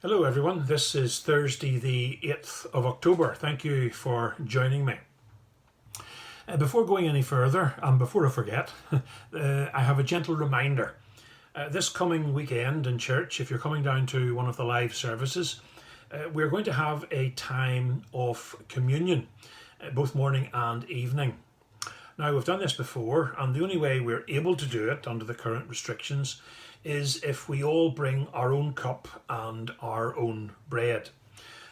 Hello everyone, this is Thursday the 8th of October. Thank you for joining me. Before going any further, and before I forget, I have a gentle reminder. This coming weekend in church, if you're coming down to one of the live services, we're going to have a time of communion, both morning and evening. Now, we've done this before, and the only way we're able to do it under the current restrictions is if we all bring our own cup and our own bread.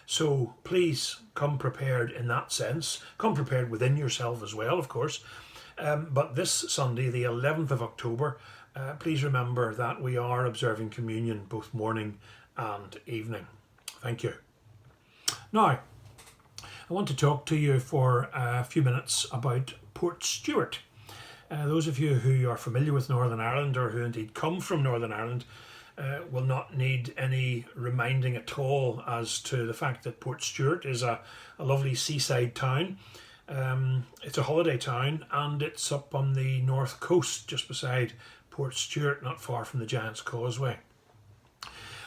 So please come prepared in that sense. Come prepared within yourself as well, of course. But this Sunday, the 11th of October, please remember that we are observing communion both morning and evening. Thank you. Now, I want to talk to you for a few minutes about Port Stewart. Those of you who are familiar with Northern Ireland, or who indeed come from Northern Ireland, will not need any reminding at all as to the fact that Port Stewart is a lovely seaside town. It's a holiday town, and it's up on the north coast just beside Port Stewart, not far from the Giant's Causeway.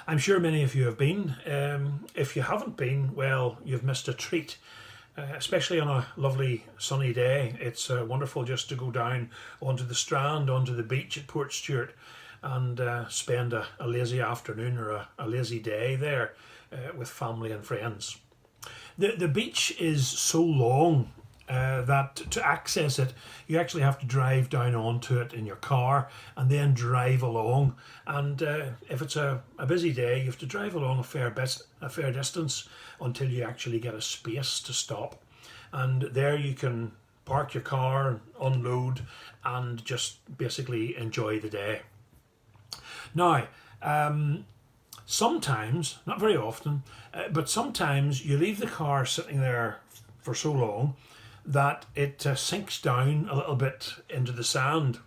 I'm sure many of you have been. If you haven't been, well, you've missed a treat. Especially on a lovely sunny day. It's wonderful just to go down onto the strand, onto the beach at Port Stewart, and spend a lazy afternoon or a lazy day there with family and friends. The beach is so long that to access it, you actually have to drive down onto it in your car and then drive along. And if it's a busy day, you have to drive along a fair distance until you actually get a space to stop. And there you can park your car, unload, and just basically enjoy the day. Now, sometimes, not very often, but sometimes you leave the car sitting there for so long that it sinks down a little bit into the sand.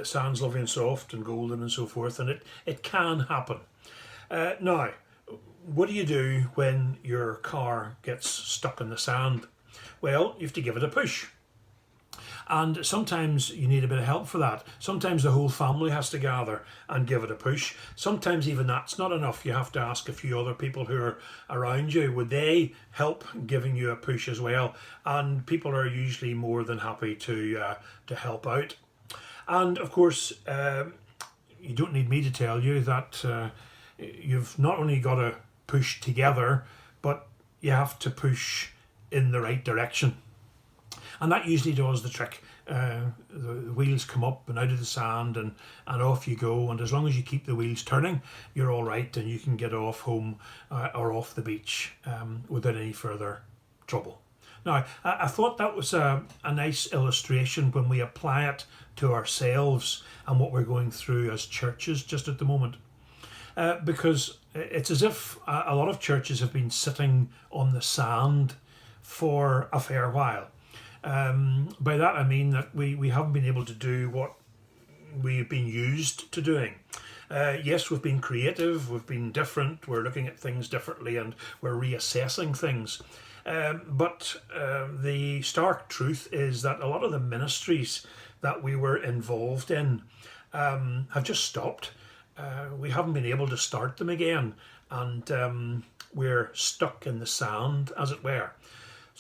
Sand's lovely and soft and golden and so forth, and it can happen. Now, what do you do when your car gets stuck in the sand? Well, you have to give it a push. And sometimes you need a bit of help for that. Sometimes the whole family has to gather and give it a push. Sometimes even that's not enough. You have to ask a few other people who are around you, would they help giving you a push as well? And people are usually more than happy to help out. And of course, you don't need me to tell you that you've not only got to push together, but you have to push in the right direction. And that usually does the trick. The wheels come up and out of the sand, and off you go. And as long as you keep the wheels turning, you're all right, and you can get off home or off the beach without any further trouble. Now, I thought that was a nice illustration when we apply it to ourselves and what we're going through as churches just at the moment. Because it's as if a lot of churches have been sitting on the sand for a fair while. By that I mean that we haven't been able to do what we've been used to doing. Yes, we've been creative, we've been different, we're looking at things differently, and we're reassessing things. But the stark truth is that a lot of the ministries that we were involved in have just stopped. We haven't been able to start them again, and we're stuck in the sand, as it were.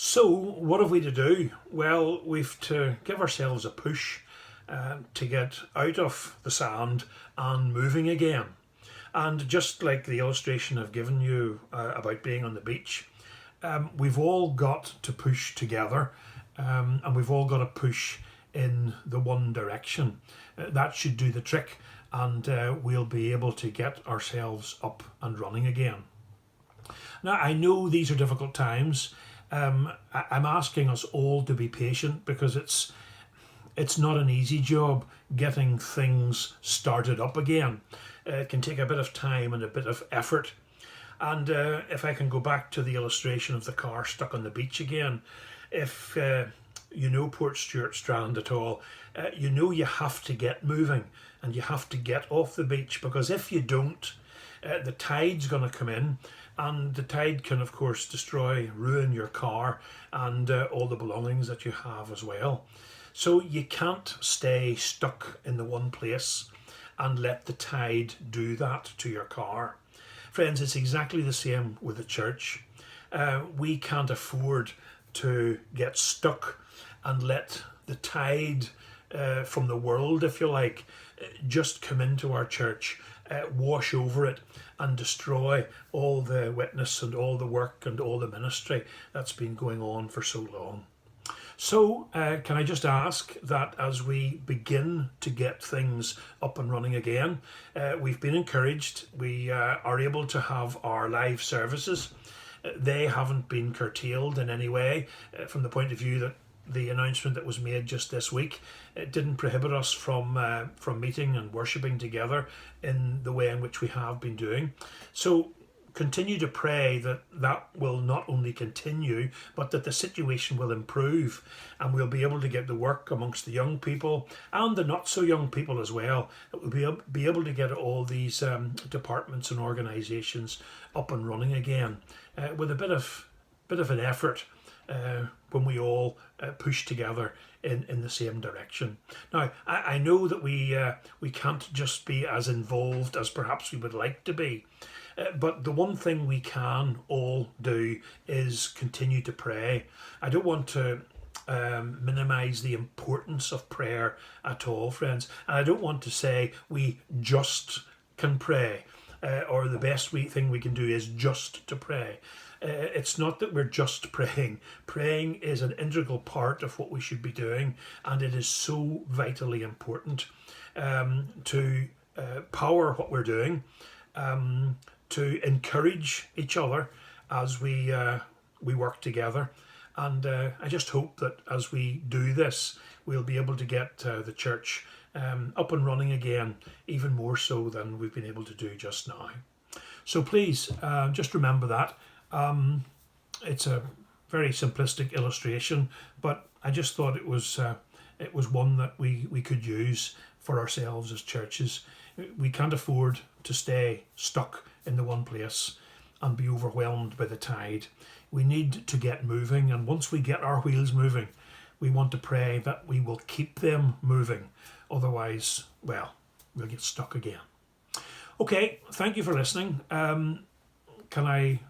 So what have we to do? Well, we've to give ourselves a push to get out of the sand and moving again. And just like the illustration I've given you about being on the beach, we've all got to push together, and we've all got to push in the one direction. That should do the trick, and we'll be able to get ourselves up and running again. Now, I know these are difficult times. I'm asking us all to be patient, because it's not an easy job getting things started up again. It can take a bit of time and a bit of effort. And if I can go back to the illustration of the car stuck on the beach again, if you know Port Stewart Strand at all, you know you have to get moving and you have to get off the beach, because if you don't, the tide's going to come in, and the tide can of course ruin your car and all the belongings that you have as well. So you can't stay stuck in the one place and let the tide do that to your car. friends, it's exactly the same with the church. We can't afford to get stuck and let the tide from the world, if you like, just come into our church, wash over it and destroy all the witness and all the work and all the ministry that's been going on for so long. So can I just ask that as we begin to get things up and running again, we've been encouraged, we are able to have our live services. They haven't been curtailed in any way from the point of view that the announcement that was made just this week, it didn't prohibit us from meeting and worshipping together in the way in which we have been doing. So continue to pray that that will not only continue, but that the situation will improve and we'll be able to get the work amongst the young people and the not so young people as well. That we'll be able to get all these departments and organisations up and running again with a bit of an effort when we all push together in the same direction. Now, I know that we can't just be as involved as perhaps we would like to be. But the one thing we can all do is continue to pray. I don't want to minimise the importance of prayer at all, friends. And I don't want to say we just can pray or the best thing we can do is just to pray. It's not that we're just praying. Praying is an integral part of what we should be doing, and it is so vitally important to power what we're doing, to encourage each other as we work together. And I just hope that as we do this, we'll be able to get the church up and running again, even more so than we've been able to do just now. So please, just remember that. It's a very simplistic illustration, but I just thought it was one that we could use for ourselves as churches. We can't afford to stay stuck in the one place and be overwhelmed by the tide. We need to get moving, and once we get our wheels moving, we want to pray that we will keep them moving. Otherwise, well, we'll get stuck again. Okay, thank you for listening. Can I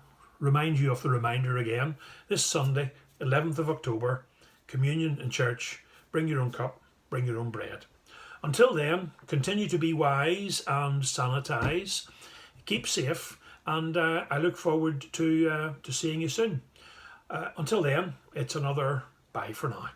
remind you of the reminder again? This Sunday, 11th of October, communion in church. Bring your own cup, bring your own bread. Until then, continue to be wise and sanitize. Keep safe, and I look forward to seeing you soon. Until then, it's another bye for now.